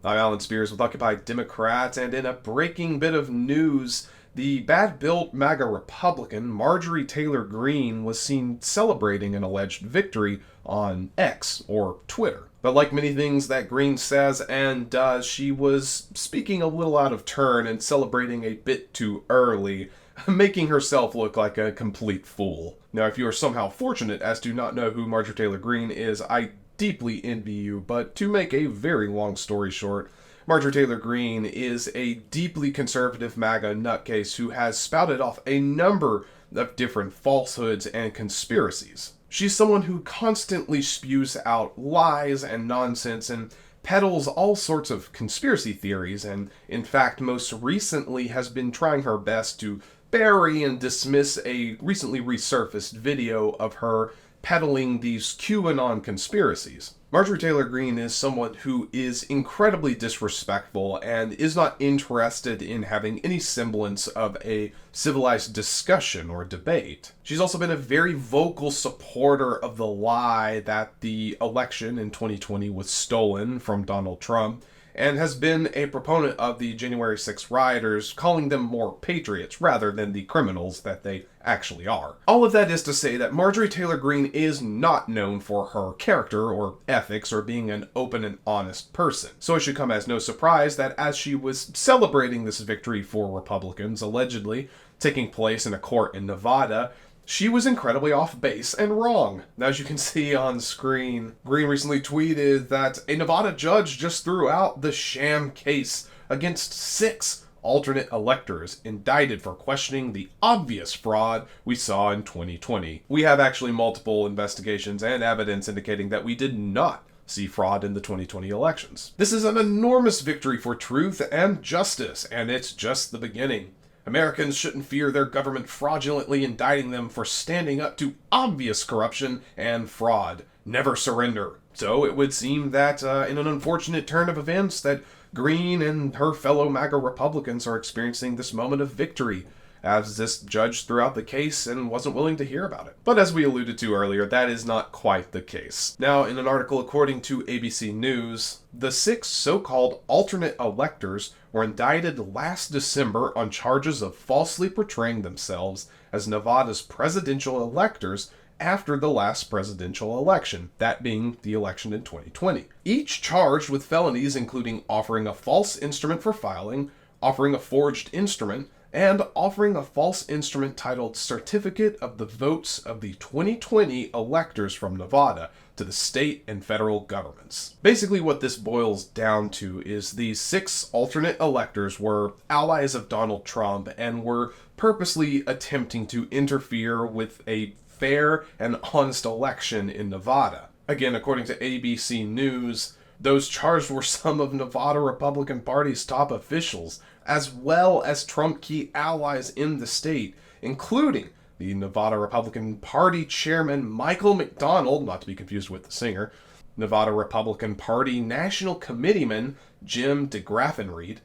I'm Alan Spears with Occupy Democrats, and in a breaking bit of news, the bad-built MAGA Republican Marjorie Taylor Greene was seen celebrating an alleged victory on X, or Twitter. But like many things that Greene says and does, she was speaking a little out of turn and celebrating a bit too early, making herself look like a complete fool. Now, if you are somehow fortunate as to not know who Marjorie Taylor Greene is, I deeply envy you, but to make a very long story short, Marjorie Taylor Greene is a deeply conservative MAGA nutcase who has spouted off a number of different falsehoods and conspiracies. She's someone who constantly spews out lies and nonsense and peddles all sorts of conspiracy theories, and in fact most recently has been trying her best to bury and dismiss a recently resurfaced video of her peddling these QAnon conspiracies. Marjorie Taylor Greene is someone who is incredibly disrespectful and is not interested in having any semblance of a civilized discussion or debate. She's also been a very vocal supporter of the lie that the election in 2020 was stolen from Donald Trump, and has been a proponent of the January 6th rioters, calling them more patriots rather than the criminals that they actually are. All of that is to say that Marjorie Taylor Greene is not known for her character or ethics or being an open and honest person. So it should come as no surprise that as she was celebrating this victory for Republicans, allegedly taking place in a court in Nevada, she was incredibly off base and wrong. Now, as you can see on screen, Greene recently tweeted that a Nevada judge just threw out the sham case against 6 alternate electors indicted for questioning the obvious fraud we saw in 2020. We have actually multiple investigations and evidence indicating that we did not see fraud in the 2020 elections. This is an enormous victory for truth and justice, and it's just the beginning. Americans shouldn't fear their government fraudulently indicting them for standing up to obvious corruption and fraud. Never surrender. So it would seem that in an unfortunate turn of events that Greene and her fellow MAGA Republicans are experiencing this moment of victory, as this judge threw out the case and wasn't willing to hear about it. But as we alluded to earlier, that is not quite the case. Now, in an article according to ABC News, the 6 so-called alternate electors were indicted last December on charges of falsely portraying themselves as Nevada's presidential electors after the last presidential election, that being the election in 2020. Each charged with felonies including offering a false instrument for filing, offering a forged instrument, and offering a false instrument titled Certificate of the Votes of the 2020 Electors from Nevada to the state and federal governments. Basically what this boils down to is these 6 alternate electors were allies of Donald Trump and were purposely attempting to interfere with a fair and honest election in Nevada. Again, according to ABC News, those charged were some of Nevada Republican Party's top officials, as well as Trump key allies in the state, including the Nevada Republican Party Chairman Michael McDonald, not to be confused with the singer, Nevada Republican Party National Committeeman Jim DeGraffenreid,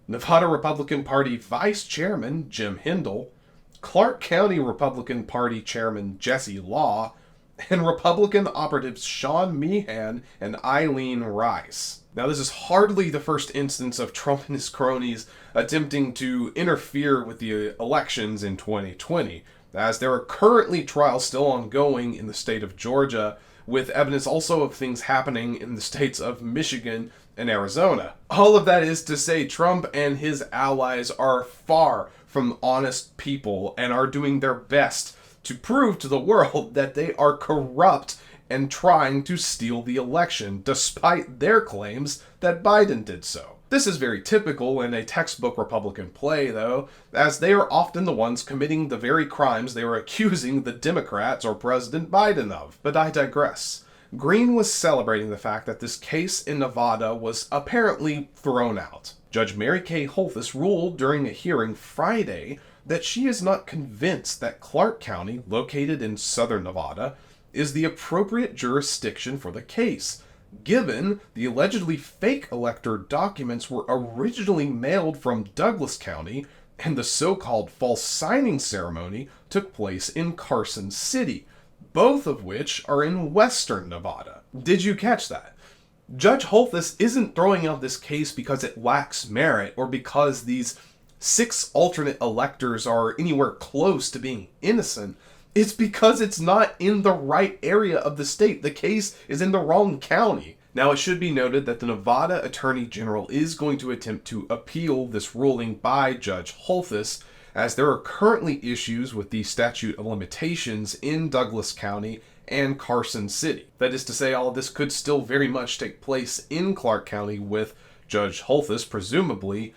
Nevada Republican Party Vice Chairman Jim Hindle, Clark County Republican Party Chairman Jesse Law, and Republican operatives Sean Meehan and Eileen Rice. Now, this is hardly the first instance of Trump and his cronies attempting to interfere with the elections in 2020, as there are currently trials still ongoing in the state of Georgia, with evidence also of things happening in the states of Michigan and Arizona. All of that is to say, Trump and his allies are far from honest people and are doing their best to prove to the world that they are corrupt and trying to steal the election, despite their claims that Biden did so. This is very typical in a textbook Republican play, though, as they are often the ones committing the very crimes they are accusing the Democrats or President Biden of. But I digress. Greene was celebrating the fact that this case in Nevada was apparently thrown out. Judge Mary Kay Holthus ruled during a hearing Friday that she is not convinced that Clark County, located in southern Nevada, is the appropriate jurisdiction for the case, given the allegedly fake elector documents were originally mailed from Douglas County and the so-called false signing ceremony took place in Carson City, both of which are in western Nevada. Did you catch that? Judge Holthus isn't throwing out this case because it lacks merit or because these 6 alternate electors are anywhere close to being innocent. It's because it's not in the right area of the state. The case is in the wrong county. Now, it should be noted that the Nevada Attorney General is going to attempt to appeal this ruling by Judge Holthus, as there are currently issues with the statute of limitations in Douglas County and Carson City. That is to say, all of this could still very much take place in Clark County with Judge Holthus presumably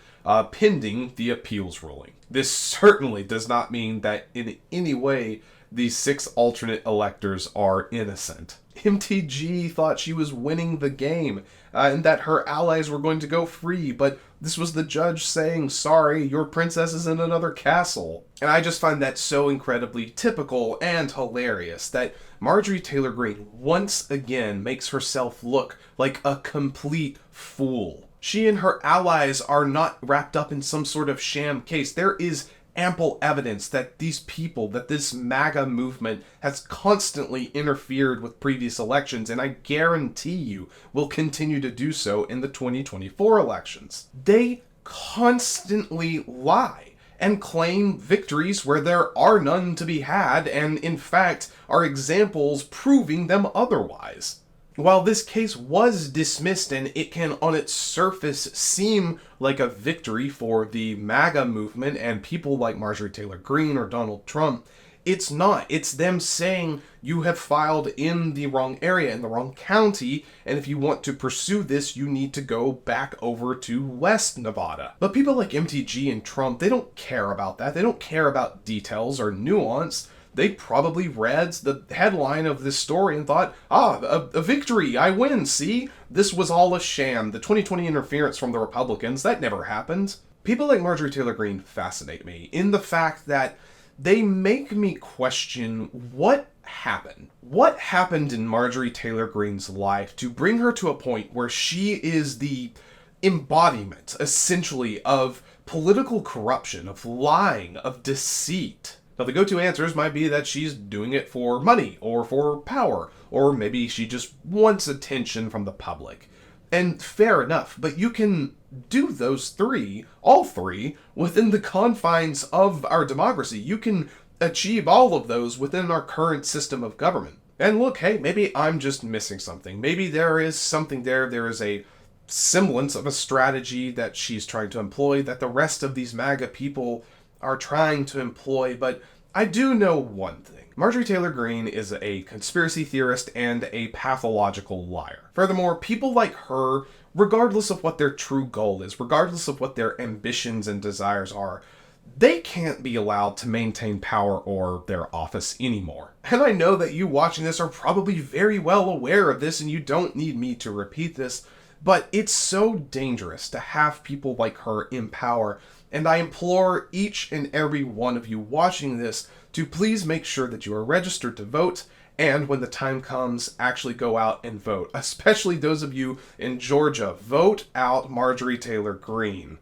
pending the appeals ruling. This certainly does not mean that in any way these 6 alternate electors are innocent. MTG thought she was winning the game and that her allies were going to go free, but this was the judge saying, sorry, your princess is in another castle. And I just find that so incredibly typical and hilarious that Marjorie Taylor Greene once again makes herself look like a complete fool. She and her allies are not wrapped up in some sort of sham case. There is ample evidence that these people, that this MAGA movement has constantly interfered with previous elections, and I guarantee you will continue to do so in the 2024 elections. They constantly lie and claim victories where there are none to be had, and in fact are examples proving them otherwise. While this case was dismissed and it can on its surface seem like a victory for the MAGA movement and people like Marjorie Taylor Greene or Donald Trump, it's not. It's them saying you have filed in the wrong area, in the wrong county, and if you want to pursue this, you need to go back over to West Nevada. But people like MTG and Trump, they don't care about that. They don't care about details or nuance. They probably read the headline of this story and thought, a victory, I win, see? This was all a sham. The 2020 interference from the Republicans, that never happened. People like Marjorie Taylor Greene fascinate me in the fact that they make me question what happened. What happened in Marjorie Taylor Greene's life to bring her to a point where she is the embodiment, essentially, of political corruption, of lying, of deceit? Now, the go-to answers might be that she's doing it for money or for power, or maybe she just wants attention from the public. And fair enough, but you can do those three, all three, within the confines of our democracy. You can achieve all of those within our current system of government. And look, hey, maybe I'm just missing something. Maybe there is something there. There is a semblance of a strategy that she's trying to employ that the rest of these MAGA people are trying to employ, but I do know one thing. Marjorie Taylor Greene is a conspiracy theorist and a pathological liar. Furthermore, people like her, regardless of what their true goal is, regardless of what their ambitions and desires are, they can't be allowed to maintain power or their office anymore. And I know that you watching this are probably very well aware of this and you don't need me to repeat this, but it's so dangerous to have people like her in power. And I implore each and every one of you watching this to please make sure that you are registered to vote, and when the time comes, actually go out and vote. Especially those of you in Georgia, vote out Marjorie Taylor Greene.